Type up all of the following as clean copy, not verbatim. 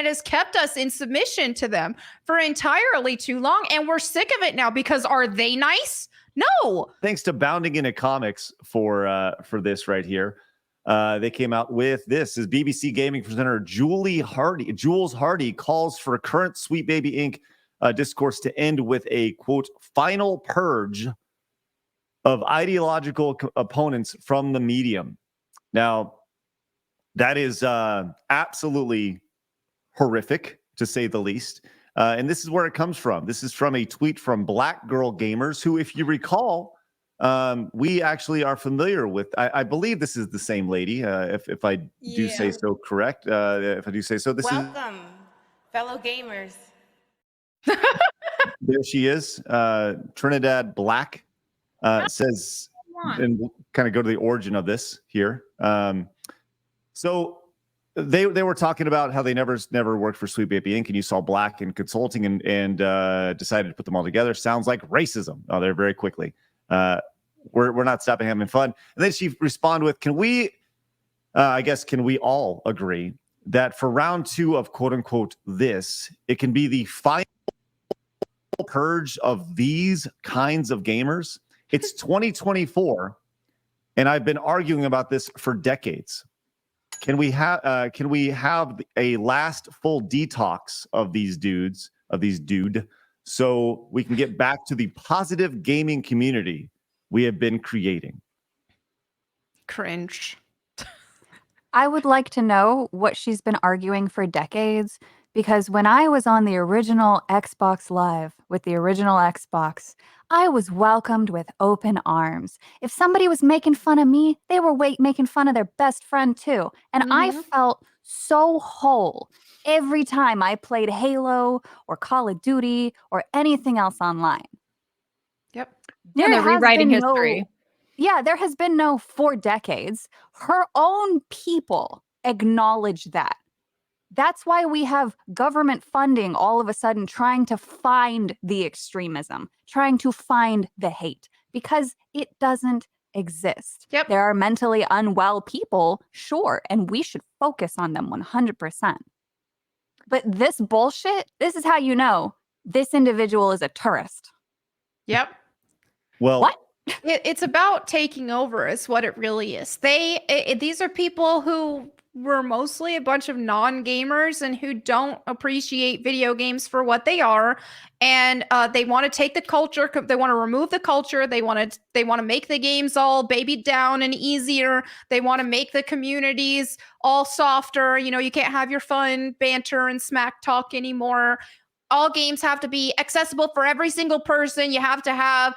it has kept us in submission to them for entirely too long. And we're sick of it now because are they nice? No. Thanks to Bounding Into Comics for this right here. They came out with this. Is BBC gaming presenter Jules Hardy calls for current Sweet Baby Inc. Discourse to end with a, quote, final purge of ideological opponents from the medium. Now, that is absolutely horrific, to say the least. And this is where it comes from. This is from a tweet from Black Girl Gamers, who, if you recall, we actually are familiar with. I believe this is the same lady, if I do say so correct. If I do say so, Welcome, fellow gamers. There she is. Trinidad Black says, and we'll kind of go to the origin of this here. So they were talking about how they never worked for Sweet Baby Inc. and you saw Black in consulting and decided to put them all together. Sounds like racism. Oh, they're very quickly. We're not stopping having fun. And then she responded with, can we all agree that for round 2 of quote unquote this, it can be the final purge of these kinds of gamers? It's 2024, and I've been arguing about this for decades. Can we have a last full detox of these dude, so we can get back to the positive gaming community we have been creating? Cringe. I would like to know what she's been arguing for decades, because when I was on the original Xbox Live with the original Xbox, I was welcomed with open arms. If somebody was making fun of me, they were making fun of their best friend too. And I felt so whole every time I played Halo or Call of Duty or anything else online. Yep. Yeah, they're rewriting history. There has been no 4 decades. Her own people acknowledge that. That's why we have government funding all of a sudden trying to find the extremism, trying to find the hate, because it doesn't exist. Yep. There are mentally unwell people, sure, and we should focus on them 100%. But this bullshit, this is how you know this individual is a tourist. Yep. Well, what? It's about taking over is what it really is. These are people who were mostly a bunch of non-gamers and who don't appreciate video games for what they are, and they want to take the culture. They want to remove the culture. They want to make the games all babied down and easier. They want to make the communities all softer. You know, you can't have your fun banter and smack talk anymore. All games have to be accessible for every single person. You have to have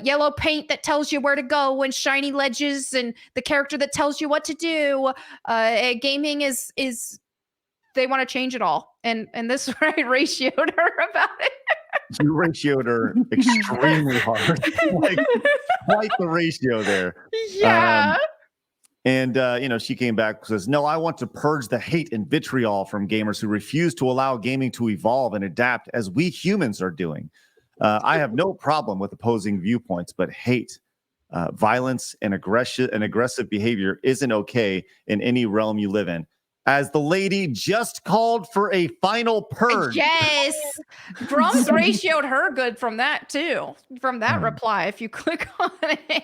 yellow paint that tells you where to go and shiny ledges and the character that tells you what to do. Gaming is they want to change it all. And this right ratioed her about it. You ratioed her extremely hard. Like, quite the ratio there. Yeah. She came back and says, no, I want to purge the hate and vitriol from gamers who refuse to allow gaming to evolve and adapt as we humans are doing. I have no problem with opposing viewpoints, but hate, violence, and aggressive behavior isn't okay in any realm you live in. As the lady just called for a final purge. Yes. Grum's ratioed her good from that too. From that reply, if you click on it.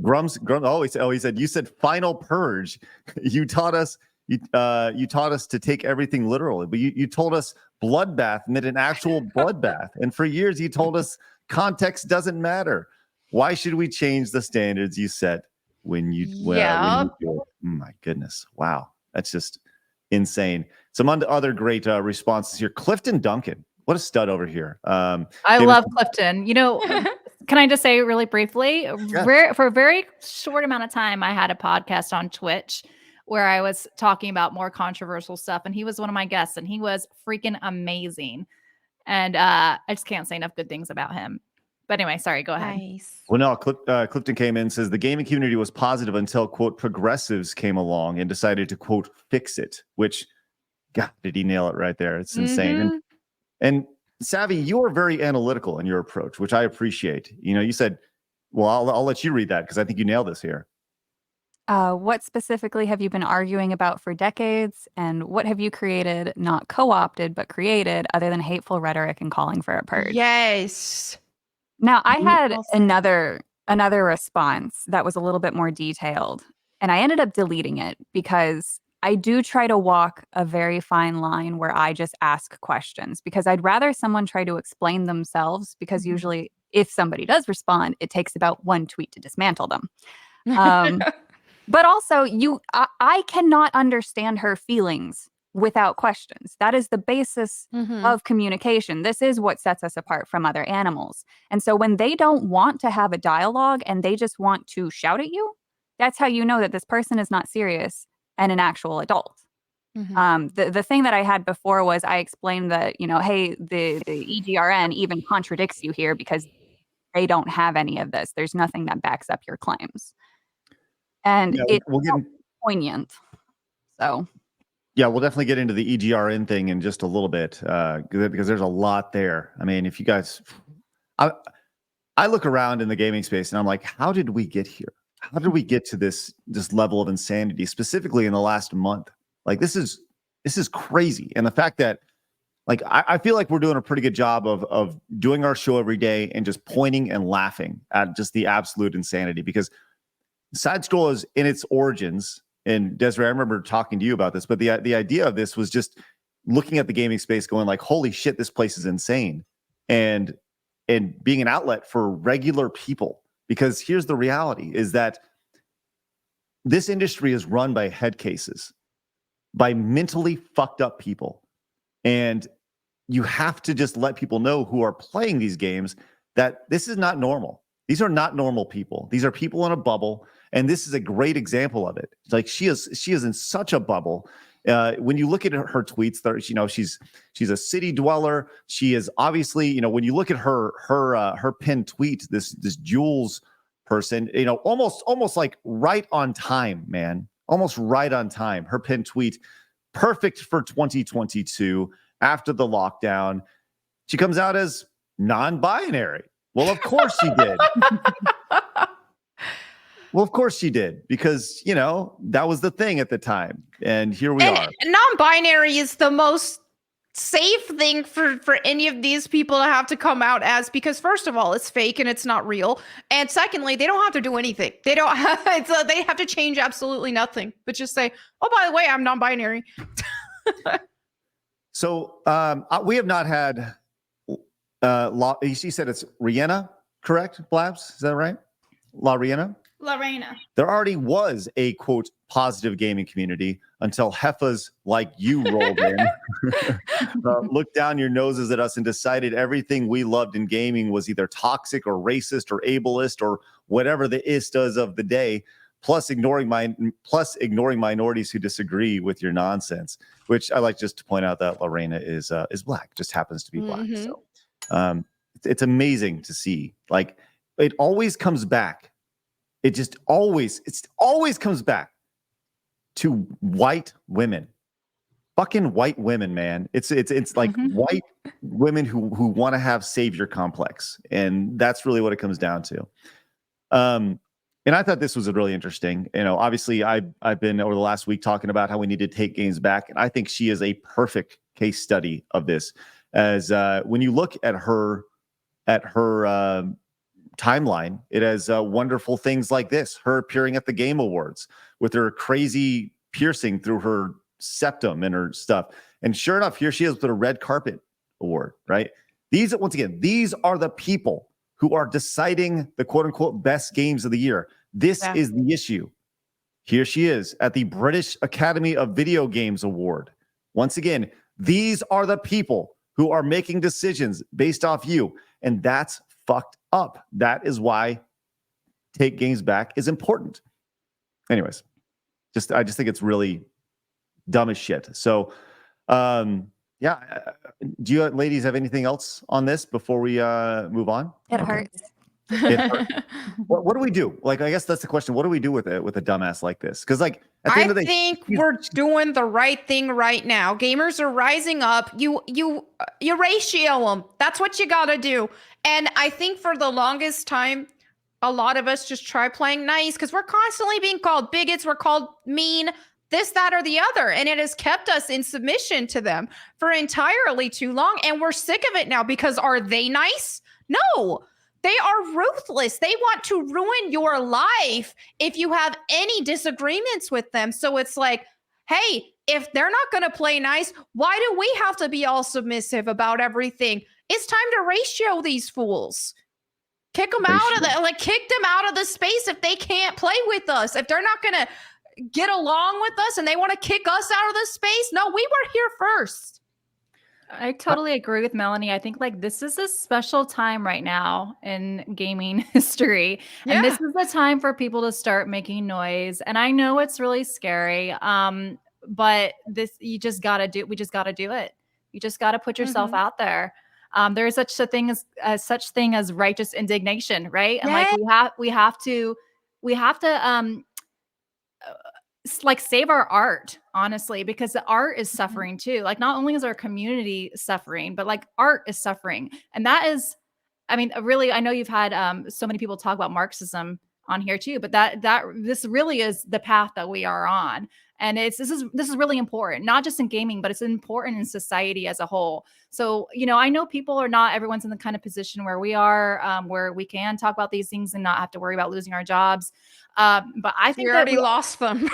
Grum. He said, you said final purge. You taught us to take everything literally, but you told us bloodbath meant an actual bloodbath. And for years you told us context doesn't matter. Why should we change the standards you set when you do it? My goodness. Wow. That's just insane. Some other great responses here. Clifton Duncan. What a stud over here. I love Clifton. You know, can I just say really briefly, for a very short amount of time, I had a podcast on Twitch where I was talking about more controversial stuff, and he was one of my guests, and he was freaking amazing. And I just can't say enough good things about him. But anyway, sorry, go ahead. Nice. Well, no, Clifton came in and says the gaming community was positive until, quote, progressives came along and decided to, quote, fix it, which, God, did he nail it right there? It's insane. And Savvy, you are very analytical in your approach, which I appreciate. You know, you said, well, I'll let you read that because I think you nailed this here. What specifically have you been arguing about for decades? And what have you created, not co-opted, but created, other than hateful rhetoric and calling for a purge? Yes. Now, I had Also- another response that was a little bit more detailed, and I ended up deleting it because I do try to walk a very fine line where I just ask questions, because I'd rather someone try to explain themselves, because usually if somebody does respond, it takes about one tweet to dismantle them. But also, I cannot understand her feelings without questions. That is the basis Mhm. of communication. This is what sets us apart from other animals. And so when they don't want to have a dialogue and they just want to shout at you, that's how you know that this person is not serious and an actual adult. Mhm. The thing that I had before was I explained that, hey, the EGRN even contradicts you here because they don't have any of this. There's nothing that backs up your claims. And Yeah, it's we'll get poignant. So Yeah, we'll definitely get into the EGRN thing in just a little bit because there's a lot there. I mean, if you guys, I look around in the gaming space and I'm like, how did we get here? How did we get to this level of insanity, specifically in the last month? Like this is crazy, and the fact that like I feel like we're doing a pretty good job of doing our show every day and just pointing and laughing at just the absolute insanity, because side scroll is in its origins. And Desiree, I remember talking to you about this, but the idea of this was just looking at the gaming space going like, holy shit, this place is insane. And being an outlet for regular people. Because here's the reality is that this industry is run by head cases, by mentally fucked up people. And you have to just let people know who are playing these games that this is not normal. These are not normal people. These are people in a bubble, and this is a great example of it. Like she is in such a bubble. When you look at her tweets, she's a city dweller. She is obviously, when you look at her pinned tweet, this Jules person, almost like right on time, man, almost right on time. Her pinned tweet, perfect for 2022 after the lockdown. She comes out as non-binary. Well, of course she did. Well, of course she did, because, that was the thing at the time. And here we are. Non-binary is the most safe thing for any of these people to have to come out as, because first of all, it's fake and it's not real. And secondly, they don't have to do anything. They don't have, they have to change absolutely nothing, but just say, oh, by the way, I'm non-binary. So we have not had, you said it's Rihanna, correct, Blabs? Is that right? La Rihanna? Lorena. There already was a, quote, positive gaming community until heifas like you rolled in, looked down your noses at us and decided everything we loved in gaming was either toxic or racist or ableist or whatever the istas of the day, plus ignoring minorities who disagree with your nonsense. Which I like just to point out that Lorena is black, just happens to be black. Mhm. So it's amazing to see. Like it always comes back. It always comes back to white women, fucking white women, man. It's like white women who want to have savior complex, and that's really what it comes down to. And I thought this was really interesting. Obviously I've been over the last week talking about how we need to take games back, and I think she is a perfect case study of this. As when you look at her timeline, it has wonderful things like this: her appearing at the Game Awards with her crazy piercing through her septum and her stuff, and sure enough, here she is with a red carpet award. Right? These are the people who are deciding the quote unquote best games of the year. This is the issue. Here she is at the British Academy of Video Games Award. Once again, these are the people who are making decisions based off you, and that's fucked up. That is why take games back is important. Anyways, I just think it's really dumb as shit. So, yeah. Do you ladies have anything else on this before we move on? it hurts. It hurts. What do we do? Like, I guess that's the question. What do we do with a dumbass like this? Because like at the end of the day, think we're doing the right thing right now. Gamers are rising up. You ratio them. That's what you gotta do. And I think for the longest time, a lot of us just try playing nice because we're constantly being called bigots, we're called mean, this, that, or the other. And it has kept us in submission to them for entirely too long. And we're sick of it now because are they nice? No, they are ruthless. They want to ruin your life if you have any disagreements with them. So it's like, hey, if they're not going to play nice, why do we have to be all submissive about everything? It's time to ratio these fools. Kick them out of kick them out of the space if they can't play with us. If they're not going to get along with us and they want to kick us out of the space, no, we were here first. I totally agree with Melanie. I think like this is a special time right now in gaming history. Yeah. And this is the time for people to start making noise. And I know it's really scary. But we just gotta do it. You just gotta put yourself out there. There's such a thing as righteous indignation, right? And like we have to like save our art, honestly, because the art is suffering too. Like not only is our community suffering, but like art is suffering. And that is, I mean, really, I know you've had so many people talk about Marxism on here too, but this really is the path that we are on. And this is really important, not just in gaming, but it's important in society as a whole. So, you know, I know everyone's in the kind of position where we are, where we can talk about these things and not have to worry about losing our jobs. But I think we already lost them.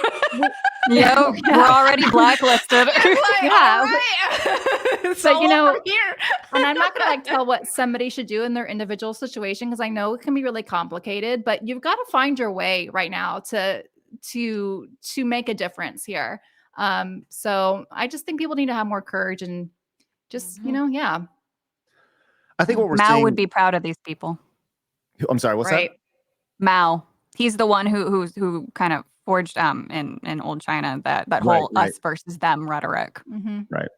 We're already blacklisted. Yeah. It's So, all you know, over here. and I'm not going to like tell what somebody should do in their individual situation, because I know it can be really complicated, but you've got to find your way right now to make a difference here. So I just think people need to have more courage and just, you know, yeah. I think what we're Mao seeing would be proud of these people. I'm sorry, what's Right. that? Mao, he's the one who kind of forged in old China that Right, whole right. us versus them rhetoric. Mm-hmm. Right.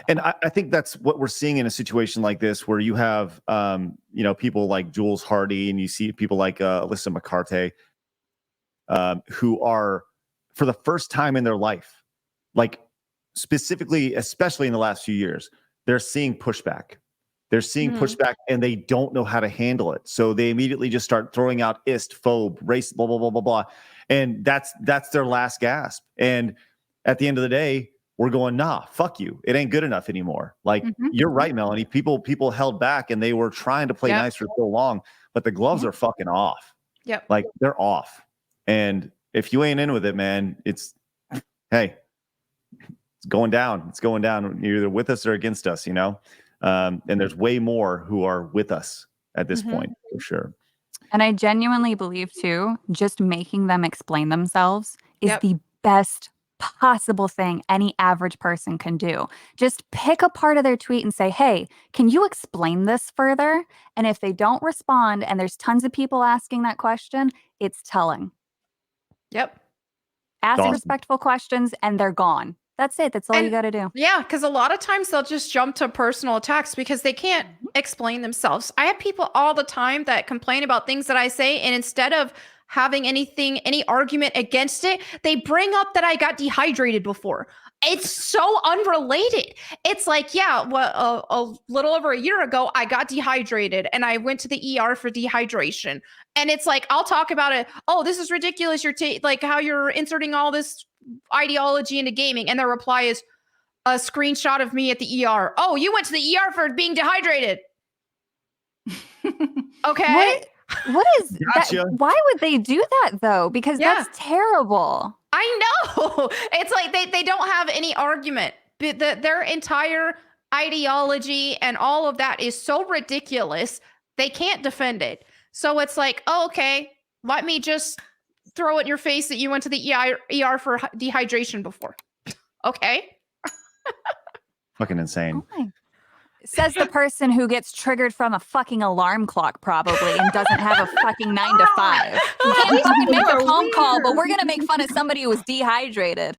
And I think that's what we're seeing in a situation like this, where you have, you know, people like Jules Hardy and you see people like Alyssa McCarthy, who are, for the first time in their life, like specifically, especially in the last few years, they're seeing pushback. They're seeing pushback and they don't know how to handle it. So they immediately just start throwing out phobe, race, blah, blah, blah, blah, blah. And that's their last gasp. And at the end of the day, we're going, nah, fuck you. It ain't good enough anymore. Like, you're right, Melanie. People held back and they were trying to play nice for so long, but the gloves are fucking off. Yep. Like, they're off. And if you ain't in with it, man, it's going down. It's going down. You're either with us or against us, you know? And there's way more who are with us at this point, for sure. And I genuinely believe too, just making them explain themselves is the best possible thing any average person can do. Just pick a part of their tweet and say, hey, can you explain this further? And if they don't respond, and there's tons of people asking that question, it's telling. Yep. Ask Awesome. respectful questions and they're gone. That's it. That's all you got to do. Yeah, because a lot of times they'll just jump to personal attacks because they can't explain themselves. I have people all the time that complain about things that I say, and instead of having any argument against it, they bring up that I got dehydrated before. It's so unrelated. It's like, yeah, well, a little over a year ago, I got dehydrated and I went to the ER for dehydration. And it's like, I'll talk about it. Oh, this is ridiculous. Like how you're inserting all this ideology into gaming. And their reply is a screenshot of me at the ER. Oh, you went to the ER for being dehydrated. Okay. What is Gotcha. that? Why would they do that though? Because that's terrible. I know. It's like they don't have any argument. Their entire ideology and all of that is so ridiculous. They can't defend it. So it's like, oh, okay, let me just throw it in your face that you went to the ER for dehydration before. Okay. Fucking insane. Oh, says the person who gets triggered from a fucking alarm clock probably and doesn't have a fucking 9 to 5. You can't fucking make a phone call, but we're going to make fun of somebody who was dehydrated.